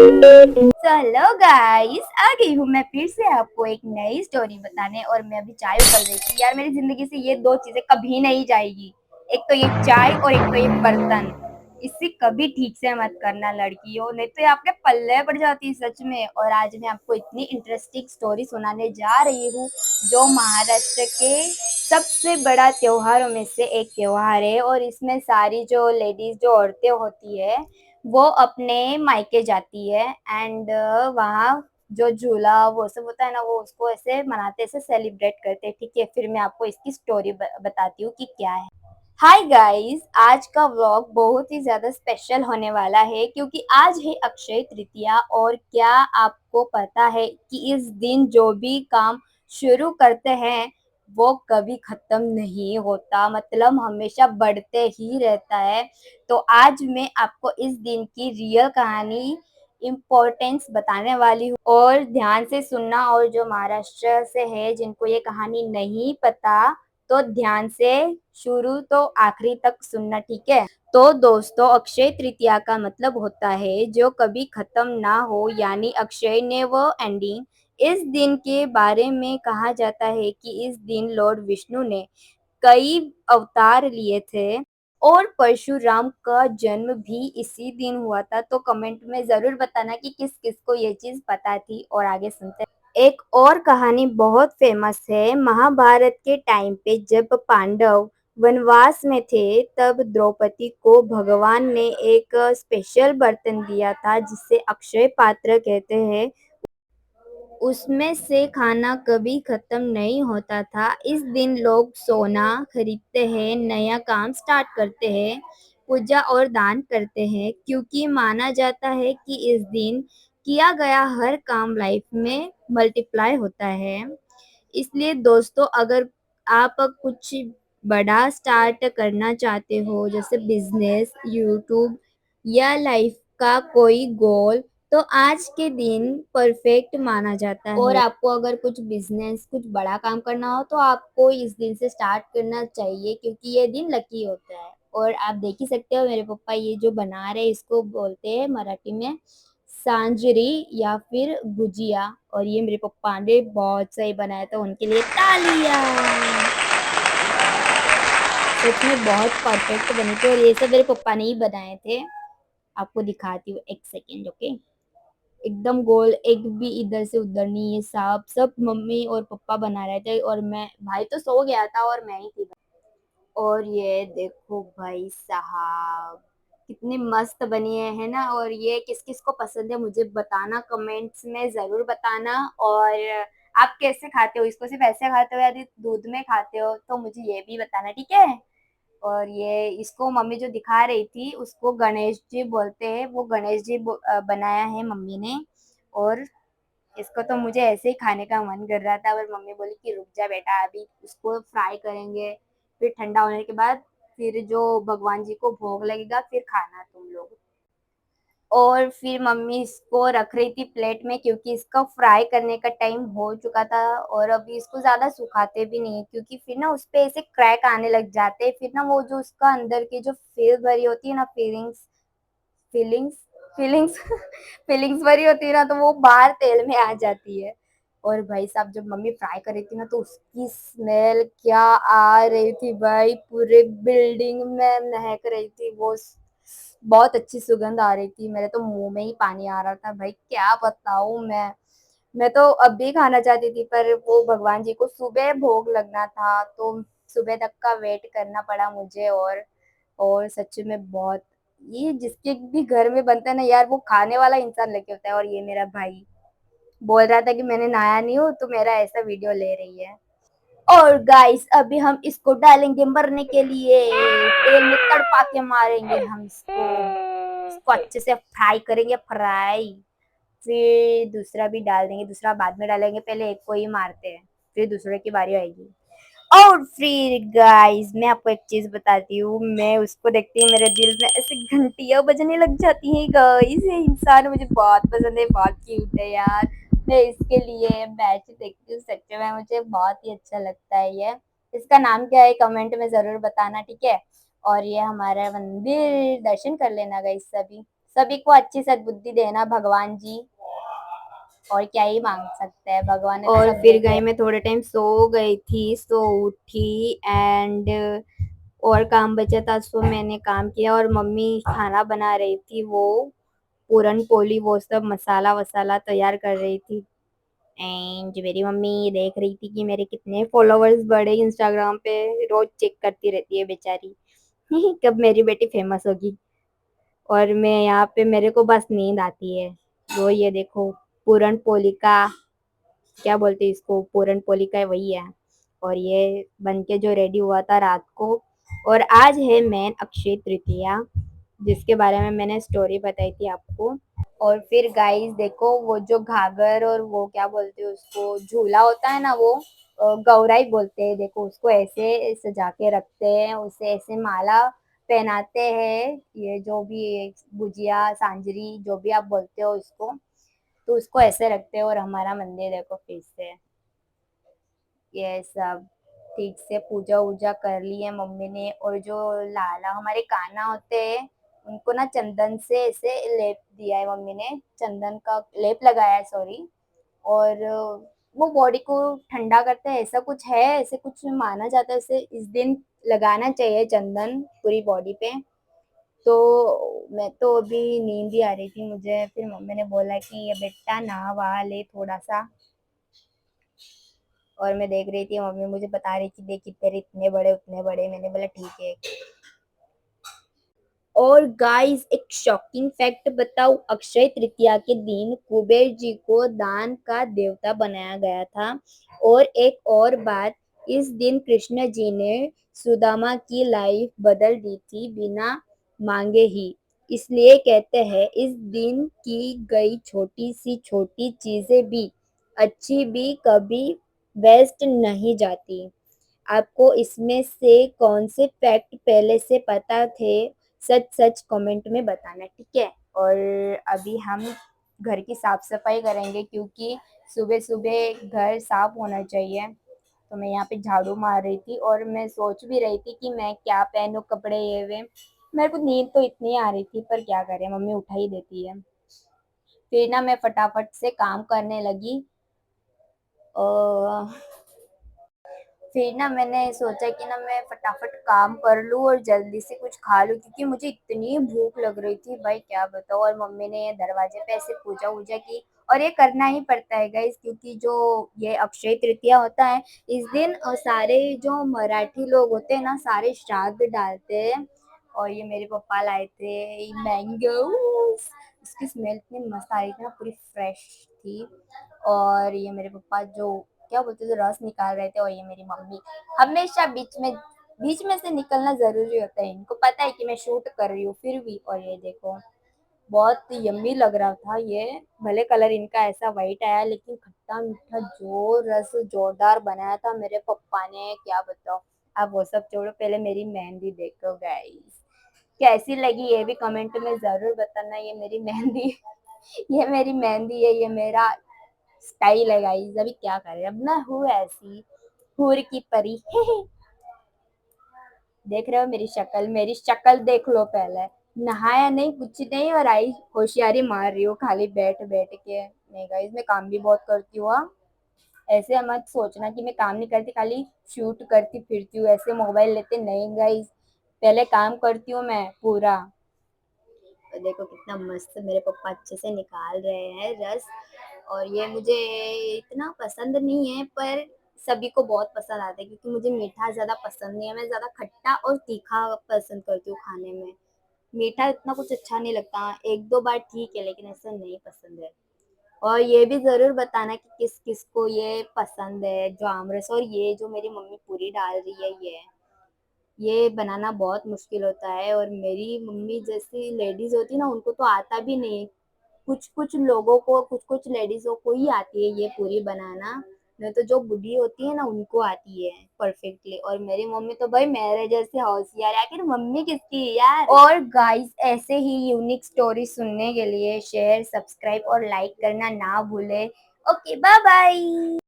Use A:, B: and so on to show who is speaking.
A: Hello guys, आ गई हूँ मैं फिर से आपको एक नई स्टोरी बताने। और मैं अभी चाय उबल रही थी यार। मेरी जिंदगी से ये दो चीजें कभी नहीं जाएगी, एक तो ये चाय और एक तो ये बर्तन। इससे कभी ठीक से मत करना लड़कियों, नहीं तो ये आपके पल्ले पड़ जाती है सच में। और आज मैं आपको इतनी इंटरेस्टिंग स्टोरी सुनाने जा रही हूँ जो महाराष्ट्र के सबसे बड़ा त्योहारों में से एक त्योहार है। और इसमें सारी जो लेडीज जो औरतें होती है वो अपने मायके जाती है एंड वहाँ जो झूला वो सब होता है ना, वो उसको ऐसे मनाते, ऐसे सेलिब्रेट करते हैं। ठीक है, फिर मैं आपको इसकी स्टोरी बताती हूँ कि क्या है। हाय गाइस, आज का व्लॉग बहुत ही ज्यादा स्पेशल होने वाला है क्योंकि आज है अक्षय तृतीया। और क्या आपको पता है कि इस दिन जो भी काम शुरू करते हैं वो कभी खत्म नहीं होता, मतलब हमेशा बढ़ते ही रहता है। तो आज मैं आपको इस दिन की रियल कहानी इम्पोर्टेंस बताने वाली हूँ, और ध्यान से सुनना। और जो महाराष्ट्र से है जिनको ये कहानी नहीं पता तो ध्यान से शुरू तो आखिरी तक सुनना, ठीक है। तो दोस्तों, अक्षय तृतीया का मतलब होता है जो कभी खत्म ना हो, यानी अक्षय नेवर एंडिंग। इस दिन के बारे में कहा जाता है कि इस दिन लॉर्ड विष्णु ने कई अवतार लिए थे और परशुराम का जन्म भी इसी दिन हुआ था। तो कमेंट में जरूर बताना कि किस किस को ये चीज पता थी। और आगे सुनते हैं। एक और कहानी बहुत फेमस है। महाभारत के टाइम पे जब पांडव वनवास में थे तब द्रौपदी को भगवान ने एक स्पेशल बर्तन दिया था जिसे अक्षय पात्र कहते हैं। उसमें से खाना कभी खत्म नहीं होता था। इस दिन लोग सोना खरीदते हैं, नया काम स्टार्ट करते हैं, पूजा और दान करते हैं, क्योंकि माना जाता है कि इस दिन किया गया हर काम लाइफ में मल्टीप्लाई होता है। इसलिए दोस्तों, अगर आप कुछ बड़ा स्टार्ट करना चाहते हो, जैसे बिजनेस, यूट्यूब या लाइफ का कोई गोल, तो आज के दिन परफेक्ट माना जाता है। और आपको अगर कुछ बिजनेस, कुछ बड़ा काम करना हो तो आपको इस दिन से स्टार्ट करना चाहिए क्योंकि ये दिन लकी होता है। और आप देख ही सकते हो मेरे पापा ये जो बना रहे हैं इसको बोलते हैं मराठी में सांजरी या फिर गुजिया। और ये मेरे पापा ने बहुत सही बनाया था, उनके लिए तालियां। सच में बहुत परफेक्ट बनी थी और ये सब मेरे पापा ने ही बनाए थे। आपको दिखाती हूँ एक सेकेंड, ओके। एकदम गोल, एक भी इधर से उधर नहीं, ये सब सब मम्मी और पापा बना रहे थे और मैं, भाई तो सो गया था और मैं ही थी। और ये देखो भाई साहब, कितनी मस्त बनी है ना। और ये किस किस को पसंद है मुझे बताना, कमेंट्स में जरूर बताना। और आप कैसे खाते हो इसको, सिर्फ ऐसे खाते हो या दूध में खाते हो, तो मुझे ये भी बताना, ठीक है। और ये इसको मम्मी जो दिखा रही थी उसको गणेश जी बोलते हैं, वो गणेश जी बनाया है मम्मी ने। और इसको तो मुझे ऐसे ही खाने का मन कर रहा था, पर मम्मी बोली कि रुक जा बेटा, अभी उसको फ्राई करेंगे, फिर ठंडा होने के बाद फिर जो भगवान जी को भोग लगेगा फिर खाना तुम लोग। और फिर मम्मी इसको रख रही थी प्लेट में क्योंकि इसका फ्राई करने का टाइम हो चुका था। और अभी इसको ज्यादा सुखाते भी नहीं है क्योंकि फिर ना उस पे ऐसे क्रैक आने लग जाते हैं, फिर ना वो जो उसका अंदर की जो फील भरी होती है ना, फीलिंग्स फीलिंग्स फीलिंग्स फीलिंग्स भरी होती है ना, तो वो बाहर तेल में आ जाती है। और भाई साहब, जब मम्मी फ्राई कर रही थी ना तो उसकी स्मेल क्या आ रही थी भाई, पूरे बिल्डिंग में महक रही थी वो। बहुत अच्छी सुगंध आ रही थी, मेरे तो मुंह में ही पानी आ रहा था भाई, क्या बताऊं मैं तो अब भी खाना चाहती थी, पर वो भगवान जी को सुबह भोग लगना था तो सुबह तक का वेट करना पड़ा मुझे। और सच में बहुत, ये जिसके भी घर में बनता है ना यार, वो खाने वाला इंसान लेके होता है। और ये मेरा भाई बोल रहा था कि मैंने नहाया नहीं हूँ तो मेरा ऐसा वीडियो ले रही है। और गाइस, अभी हम इसको डालेंगे मरने के लिए, तेल में तड़पा के मारेंगे हम इसको अच्छे से फ्राई करेंगे, फ्राई। फिर दूसरा भी डाल देंगे, दूसरा बाद में डालेंगे, पहले एक को ही मारते हैं फिर दूसरे की बारी आएगी। और फिर गाइस, मैं आपको एक चीज बताती हूँ, मैं उसको देखती हूँ मेरे दिल में ऐसे घंटियां बजने लग जाती हैं गाइस। ये इंसान मुझे बहुत पसंद है, बहुत क्यूट है यार। मैं इसके लिए मैच देखती हूँ, सच में मुझे बहुत ही अच्छा लगता है ये। इसका नाम क्या है कमेंट में जरूर बताना, ठीक है। और ये हमारा मंदिर, दर्शन कर लेना गाइस सभी। सभी को अच्छी सद्बुद्धि देना भगवान जी, और क्या ही मांग सकते हैं, भगवान ने तो और सब फिर गई मैं थोड़े टाइम सो गई थी, सो उठी एंड और काम बचा था सो मैंने काम किया और मम्मी खाना बना रही थी, वो पूरन पोली वो सब मसाला वसाला तैयार कर रही थी। एंड मेरी मम्मी देख रही थी कि मेरे कितने फॉलोवर्स बढ़े इंस्टाग्राम पे, रोज चेक करती रहती है बेचारी कब मेरी बेटी फेमस होगी। और मैं यहाँ पे मेरे को बस नींद आती है। वो ये देखो पूरन पोली का, क्या बोलते हैं इसको, पूरन पोली का वही है। और ये बन के जो रेडी हुआ था रात को। और आज है मेन अक्षय तृतीया, जिसके बारे में मैंने स्टोरी बताई थी आपको। और फिर गाइस देखो वो जो घाघर और वो क्या बोलते हैं उसको, झूला होता है ना, वो गौराई बोलते हैं। देखो उसको ऐसे सजा के रखते हैं, उसे ऐसे माला पहनाते हैं, ये जो भी गुजिया सांजरी जो भी आप बोलते हो उसको, तो उसको ऐसे रखते हैं। और हमारा मंदिर देखो फिर से ये सब ठीक से पूजा वूजा कर ली है मम्मी ने। और जो लाला हमारे कान्हा होते हैं, उनको ना चंदन से ऐसे लेप दिया है मम्मी ने, चंदन का लेप लगाया है, सॉरी। और वो बॉडी को ठंडा करते हैं, ऐसा कुछ है, ऐसे कुछ माना जाता है, ऐसे इस दिन लगाना चाहिए चंदन पूरी बॉडी पे। तो मैं तो अभी नींद ही आ रही थी मुझे, फिर मम्मी ने बोला कि ये बेटा नहा वहा ले थोड़ा सा। और मैं देख रही थी मम्मी मुझे बता रही थी देख तेरे इतने बड़े उतने बड़े, मैंने बोला ठीक है। और गाइस एक शॉकिंग फैक्ट बताऊं, अक्षय तृतीया के दिन कुबेर जी को दान का देवता बनाया गया था। और एक और बात, इस दिन कृष्ण जी ने सुदामा की लाइफ बदल दी थी बिना मांगे ही। इसलिए कहते हैं इस दिन की गई छोटी सी छोटी चीजें भी अच्छी भी कभी वेस्ट नहीं जाती। आपको इसमें से कौन से फैक्ट पहले से पता थे, सच सच कमेंट में बताना, ठीक है। और अभी हम घर की साफ सफाई करेंगे, क्योंकि सुबह सुबह घर साफ होना चाहिए। तो मैं यहाँ पे झाड़ू मार रही थी और मैं सोच भी रही थी कि मैं क्या पहनूं कपड़े ये वे। मेरे को नींद तो इतनी आ रही थी पर क्या करें, मम्मी उठा ही देती है। फिर ना मैं फटाफट से काम करने लगी। और फिर ना मैंने सोचा कि ना मैं फटाफट काम कर लूँ और जल्दी से कुछ खा लूँ, क्योंकि मुझे इतनी भूख लग रही थी भाई क्या बताऊँ। और मम्मी ने दरवाजे पे ऐसे पूजा वूजा की, और ये करना ही पड़ता है गाइस, क्योंकि जो ये अक्षय तृतीया होता है इस दिन सारे जो मराठी लोग होते हैं ना सारे श्राद्ध डालते हैं। और ये मेरे पापा लाए थे मैंगो, इसकी स्मेल इतनी मस्त आ रही थी ना, पूरी फ्रेश थी। और ये मेरे पापा जो क्या बोलते थे रस निकाल रहे थे। और ये मेरी मम्मी हमेशा बीच में से निकलना जरूरी होता है, इनको पता है कि मैं शूट कर रही हूँ फिर भी। और ये देखो बहुत यम्मी लग रहा था ये, भले कलर इनका ऐसा वाइट आया लेकिन खट्टा मीठा जो रस जोरदार बनाया था मेरे पापा ने, क्या बताओ। आप वो सब छोड़ो, पहले मेरी मेहंदी देखो गाइस, कैसी लगी ये भी कमेंट में जरूर बताना। ये मेरी मेहंदी ये मेरी मेहंदी है, ये मेरा स्टाइल है गाइस। अभी क्या करें, अब मैं हूँ ऐसी हूर की परी देख रहे हो मेरी शक्ल देख लो पहले। नहाया नहीं कुछ नहीं और आई होशियारी मार रही हूँ खाली बैठ बैठ के। नहीं गाइस मैं काम भी बहुत करती हूँ हाँ। ऐसे मत सोचना कि मैं काम नहीं करती खाली शूट करती फिरती हूँ ऐसे मोबाइल लेते, नहीं गाइस पहले काम करती हूँ मैं पूरा। तो देखो कितना मस्त मेरे पापा अच्छे से निकाल रहे हैं रस। और ये मुझे इतना पसंद नहीं है पर सभी को बहुत पसंद आता है, क्योंकि मुझे मीठा ज्यादा पसंद नहीं है, मैं ज्यादा खट्टा और तीखा पसंद करती हूँ खाने में। मीठा इतना कुछ अच्छा नहीं लगता, एक दो बार ठीक है लेकिन ऐसा नहीं पसंद है। और ये भी जरूर बताना कि किस किस को ये पसंद है जो आमरस। और ये जो मेरी मम्मी पूरी डाल रही है ये बनाना बहुत मुश्किल होता है, और मेरी मम्मी जैसी लेडीज होती है ना उनको तो आता भी नहीं। कुछ कुछ लोगों को कुछ कुछ लेडीजों को ही आती है ये पूरी बनाना, नहीं तो जो बुढ़ी होती है ना उनको आती है परफेक्टली। और मेरी मम्मी तो भाई मेरे जैसे होशियार है, आखिर मम्मी किसकी है यार। और गाइस ऐसे ही यूनिक स्टोरी सुनने के लिए शेयर सब्सक्राइब और लाइक करना ना भूले। Okay bye bye.